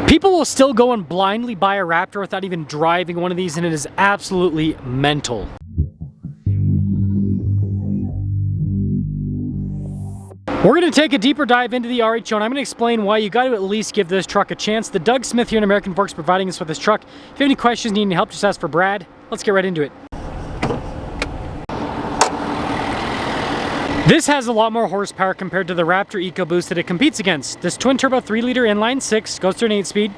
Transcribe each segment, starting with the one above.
People will still go and blindly buy a Raptor without even driving one of these, and it is absolutely mental. We're going to take a deeper dive into the RHO, and I'm going to explain why you got to at least give this truck a chance. The Doug Smith here in American Forks providing us with this truck. If you have any questions, need any help, just ask for Brad. Let's get right into it. This has a lot more horsepower compared to the Raptor EcoBoost that it competes against. This twin-turbo 3-liter inline 6 goes through an 8-speed.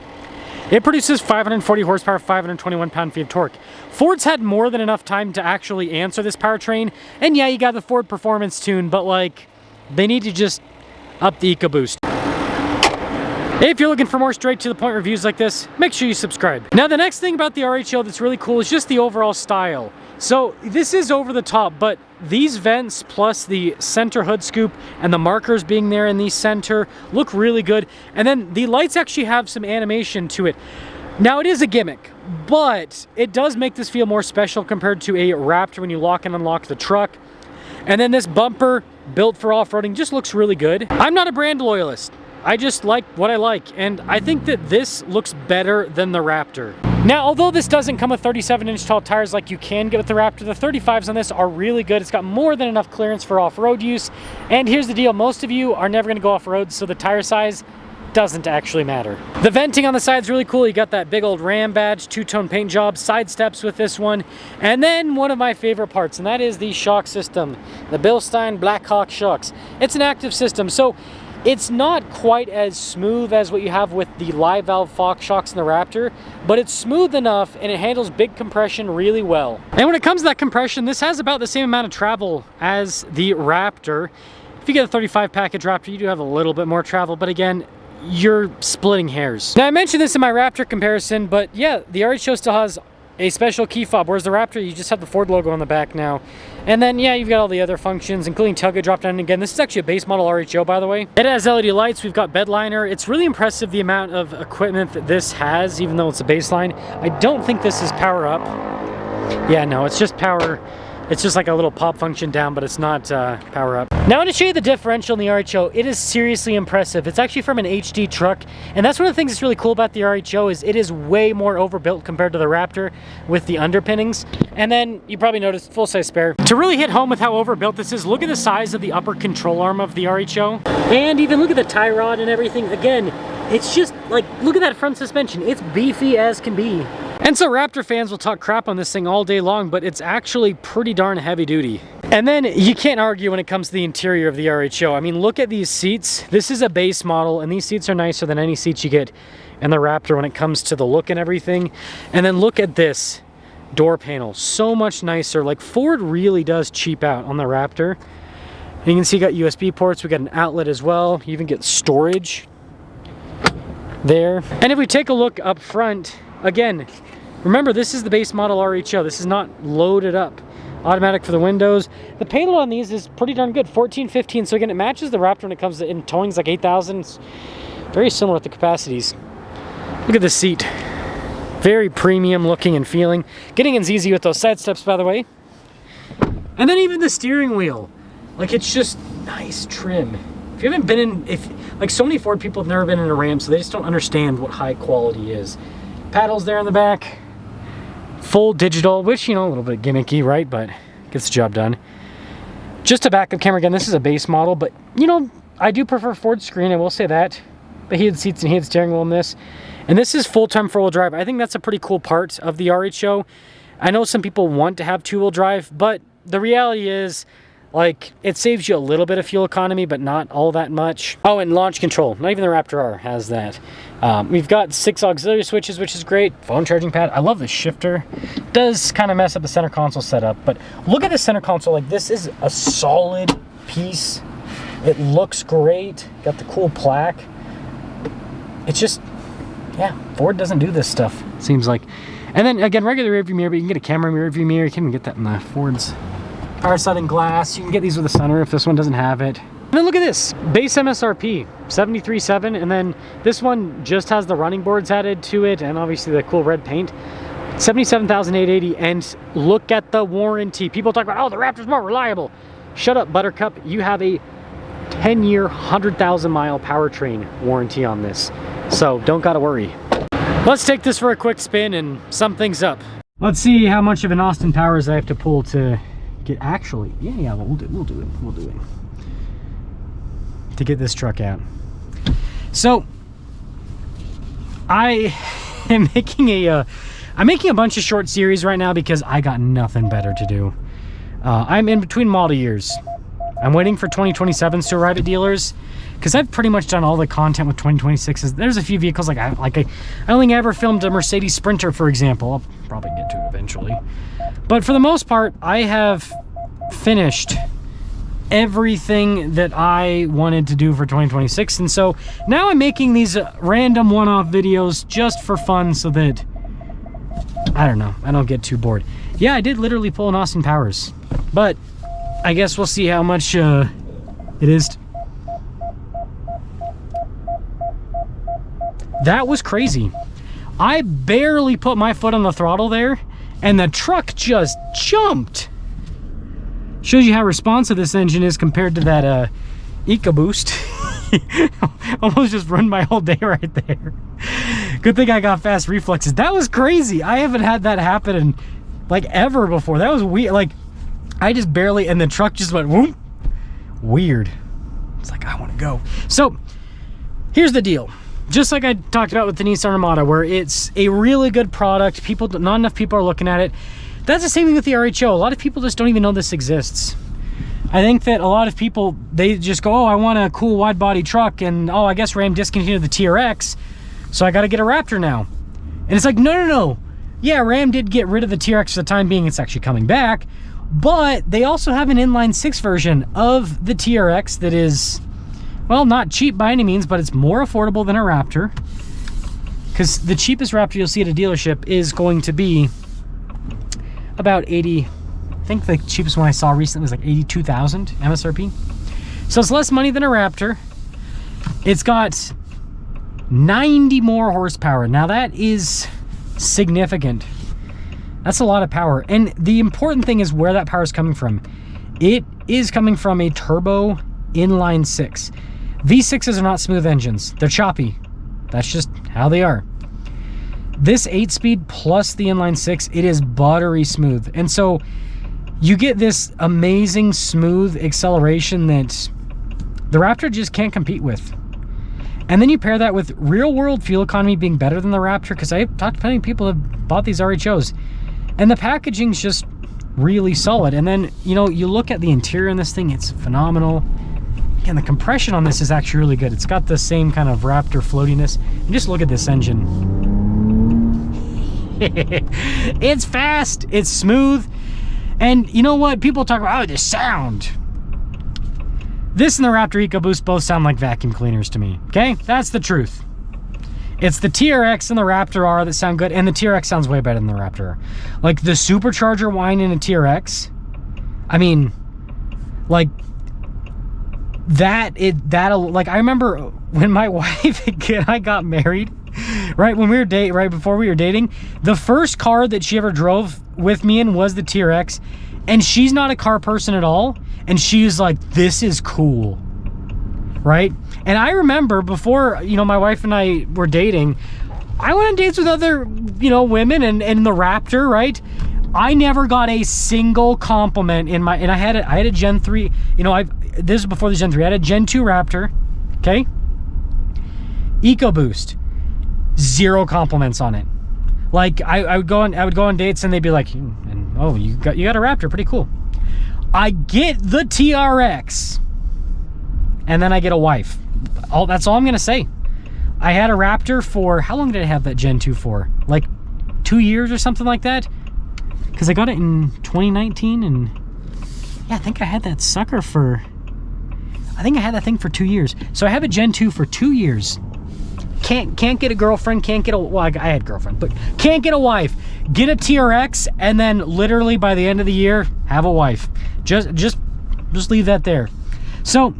It produces 540 horsepower, 521 pound-feet of torque. Ford's had more than enough time to actually answer this powertrain, and yeah, you got the Ford Performance tune, but like, they need to just up the EcoBoost. If you're looking for more straight-to-the-point reviews like this, make sure you subscribe. Now, the next thing about the RHO that's really cool is just the overall style. So this is over the top, but these vents plus the center hood scoop and the markers being there in the center look really good. And then the lights actually have some animation to it. Now, it is a gimmick, but it does make this feel more special compared to a Raptor when you lock and unlock the truck. And then this bumper, built for off-roading, just looks really good. I'm not a brand loyalist. I just like what I like, and I think that this looks better than the Raptor. Now, although this doesn't come with 37-inch tall tires like you can get with the Raptor, the 35s on this are really good. It's got more than enough clearance for off-road use. And here's the deal, most of you are never gonna go off-road, so the tire size doesn't actually matter. The venting on the side is really cool. You got that big old Ram badge, two-tone paint job, side steps with this one. And then one of my favorite parts, and that is the shock system. The Bilstein Blackhawk shocks. It's an active system, so it's not quite as smooth as what you have with the live valve Fox shocks in the Raptor, but it's smooth enough and it handles big compression really well. And when it comes to that compression, this has about the same amount of travel as the Raptor. If you get a 35 package Raptor, you do have a little bit more travel, but again, you're splitting hairs. Now, I mentioned this in my Raptor comparison, but yeah, the RHO still has a special key fob, whereas the Raptor, you just have the Ford logo on the back now. And then, yeah, you've got all the other functions, including tailgate drop down. And again, this is actually a base model RHO, by the way. It has LED lights, we've got bed liner. It's really impressive the amount of equipment that this has, even though it's a baseline. I don't think this is power up. Yeah, no, it's just power. It's just like a little pop function down, but it's not power up. Now I want to show you the differential in the RHO. It is seriously impressive. It's actually from an HD truck, and that's one of the things that's really cool about the RHO is it is way more overbuilt compared to the Raptor with the underpinnings. And then you probably noticed full-size spare. To really hit home with how overbuilt this is, look at the size of the upper control arm of the RHO. And even look at the tie rod and everything. Again, it's just like, look at that front suspension. It's beefy as can be. And so Raptor fans will talk crap on this thing all day long, but it's actually pretty darn heavy duty. And then you can't argue when it comes to the interior of the RHO. I mean, look at these seats. This is a base model, and these seats are nicer than any seats you get in the Raptor when it comes to the look and everything. And then look at this door panel. So much nicer. Like, Ford really does cheap out on the Raptor. And you can see you got USB ports. We got an outlet as well. You even get storage there. And if we take a look up front, again, remember, this is the base model RHO. This is not loaded up. Automatic for the windows. The payload on these is pretty darn good, 1415. So again, it matches the Raptor when it comes to in towing. It's like 8,000. It's very similar with the capacities. Look at the seat. Very premium looking and feeling. Getting in's easy with those side steps, by the way. And then even the steering wheel. Like, it's just nice trim. If you haven't been in, like, so many Ford people have never been in a Ram, so they just don't understand what high quality is. Paddles there in the back, full digital, which, you know, a little bit gimmicky, right? But gets the job done. Just a backup camera. Again, this is a base model, but, you know, I do prefer Ford screen, I will say that. The heated seats and heated steering wheel in this. And this is full-time four-wheel drive. I think that's a pretty cool part of the RHO. I know some people want to have two-wheel drive, but the reality is, like, it saves you a little bit of fuel economy, but not all that much. Oh, and launch control. Not even the Raptor R has that. We've got 6 auxiliary switches, which is great. Phone charging pad. I love the shifter. Does kind of mess up the center console setup, but look at the center console. Like, this is a solid piece. It looks great. Got the cool plaque. It's just, yeah, Ford doesn't do this stuff, it seems like. And then, again, regular rear view mirror, but you can get a camera rear view mirror. You can even get that in the Fords. Power sliding glass. You can get these with a sunroof. This one doesn't have it. And then look at this. Base MSRP, $73,700. And then this one just has the running boards added to it and obviously the cool red paint. $77,880. And look at the warranty. People talk about, oh, the Raptor's more reliable. Shut up, Buttercup. You have a 10-year, 100,000-mile powertrain warranty on this. So don't gotta worry. Let's take this for a quick spin and sum things up. Let's see how much of an Austin Powers I have to pull to get actually. Yeah, we'll do it. To get this truck out. So I am I'm making a bunch of short series right now because I got nothing better to do. I'm in between model years. I'm waiting for 2027s to arrive at dealers because I've pretty much done all the content with 2026s. There's a few vehicles I only ever filmed a Mercedes Sprinter, for example. I'll probably get to it eventually. But for the most part, I have finished everything that I wanted to do for 2026. And so now I'm making these random one-off videos just for fun so that, I don't know, I don't get too bored. Yeah, I did literally pull an Austin Powers, but I guess we'll see how much it is. That was crazy. I barely put my foot on the throttle there, and the truck just jumped. Shows you how responsive this engine is compared to that EcoBoost. Almost just ruined my whole day right there. Good thing I got fast reflexes. That was crazy. I haven't had that happen in like ever before. That was weird. Like I just barely, and the truck just went whoop. Weird. It's like I want to go. So here's the deal. Just like I talked about with the Nissan Armada, where it's a really good product. Not enough people are looking at it. That's the same thing with the RHO. A lot of people just don't even know this exists. I think that a lot of people, they just go, oh, I want a cool wide body truck, and oh, I guess Ram discontinued the TRX, so I got to get a Raptor now. And it's like, no. Yeah, Ram did get rid of the TRX for the time being. It's actually coming back, but they also have an inline 6 version of the TRX that is, well, not cheap by any means, but it's more affordable than a Raptor, because the cheapest Raptor you'll see at a dealership is going to be about 80. I think the cheapest one I saw recently was like 82,000 MSRP. So it's less money than a Raptor. It's got 90 more horsepower. Now that is significant. That's a lot of power. And the important thing is where that power is coming from. It is coming from a turbo inline 6. V6s are not smooth engines. They're choppy. That's just how they are. This 8-speed plus the inline 6, it is buttery smooth. And so you get this amazing smooth acceleration that the Raptor just can't compete with. And then you pair that with real world fuel economy being better than the Raptor, because I've talked to plenty of people who have bought these RHOs, and the packaging's just really solid. And then, you know, you look at the interior in this thing, it's phenomenal. And the compression on this is actually really good. It's got the same kind of Raptor floatiness. And just look at this engine. It's fast, it's smooth, and you know what? People talk about, oh, the sound. This and the Raptor EcoBoost both sound like vacuum cleaners to me, okay? That's the truth. It's the TRX and the Raptor R that sound good, and the TRX sounds way better than the Raptor R. Like the supercharger whine in a TRX, I mean, like, like, I remember when my wife and I got married, right before we were dating, the first car that she ever drove with me in was the TRX, and she's not a car person at all, and she was like, this is cool, right? And I remember before, you know, my wife and I were dating, I went on dates with other, you know, women, and the Raptor, right? I never got a single compliment in my, and I had a Gen 3, you know, this is before the Gen 3, I had a Gen 2 Raptor, okay? EcoBoost. 0 compliments on it. Like I would go on dates and they'd be like, oh, you got a Raptor, pretty cool. I get the TRX and then I get a wife. That's all I'm gonna say. I had a Raptor for, how long did I have that Gen 2 for? Like 2 years or something like that, because I got it in 2019, and yeah, I think I had that sucker for, I think I had that thing for 2 years. So I have a Gen 2 for 2 years. Can't get a girlfriend, can't get a, well, I had a girlfriend, but can't get a wife. Get a TRX, and then literally by the end of the year, have a wife. Just leave that there. So,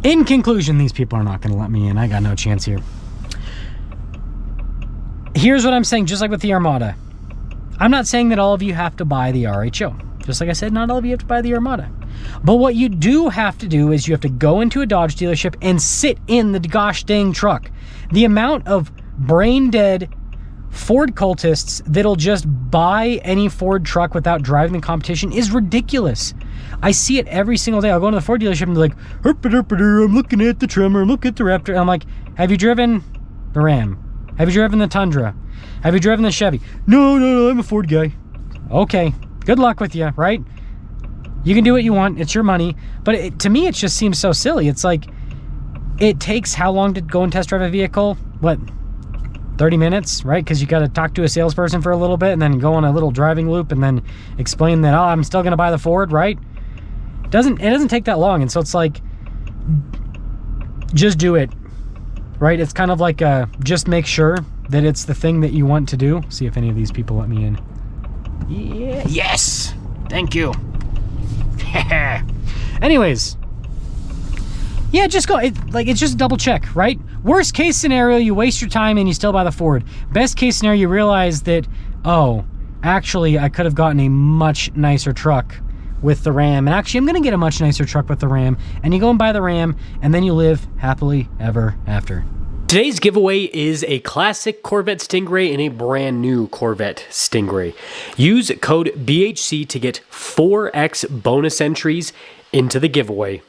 in conclusion, these people are not going to let me in. I got no chance here. Here's what I'm saying, just like with the Armada. I'm not saying that all of you have to buy the RHO. Just like I said, not all of you have to buy the Armada. But what you do have to do is you have to go into a Dodge dealership and sit in the gosh dang truck. The amount of brain dead Ford cultists that'll just buy any Ford truck without driving the competition is ridiculous. I see it every single day. I'll go into the Ford dealership and be like, I'm looking at the Tremor, I'm looking at the Raptor. And I'm like, have you driven the Ram? Have you driven the Tundra? Have you driven the Chevy? No, I'm a Ford guy. Okay, good luck with you, right? You can do what you want. It's your money. But to me, it just seems so silly. It's like, it takes how long to go and test drive a vehicle? What, 30 minutes, right? Because you got to talk to a salesperson for a little bit and then go on a little driving loop and then explain that, oh, I'm still going to buy the Ford, right? It doesn't take that long. And so it's like, just do it, right? It's kind of like just make sure that it's the thing that you want to do. See if any of these people let me in. Yeah. Yes. Thank you. Anyways. Yeah, just go. It's just double check, right? Worst case scenario, you waste your time and you still buy the Ford. Best case scenario, you realize that, oh, actually, I could have gotten a much nicer truck with the Ram. And actually, I'm going to get a much nicer truck with the Ram. And you go and buy the Ram, and then you live happily ever after. Today's giveaway is a classic Corvette Stingray and a brand new Corvette Stingray. Use code BHC to get 4x bonus entries into the giveaway.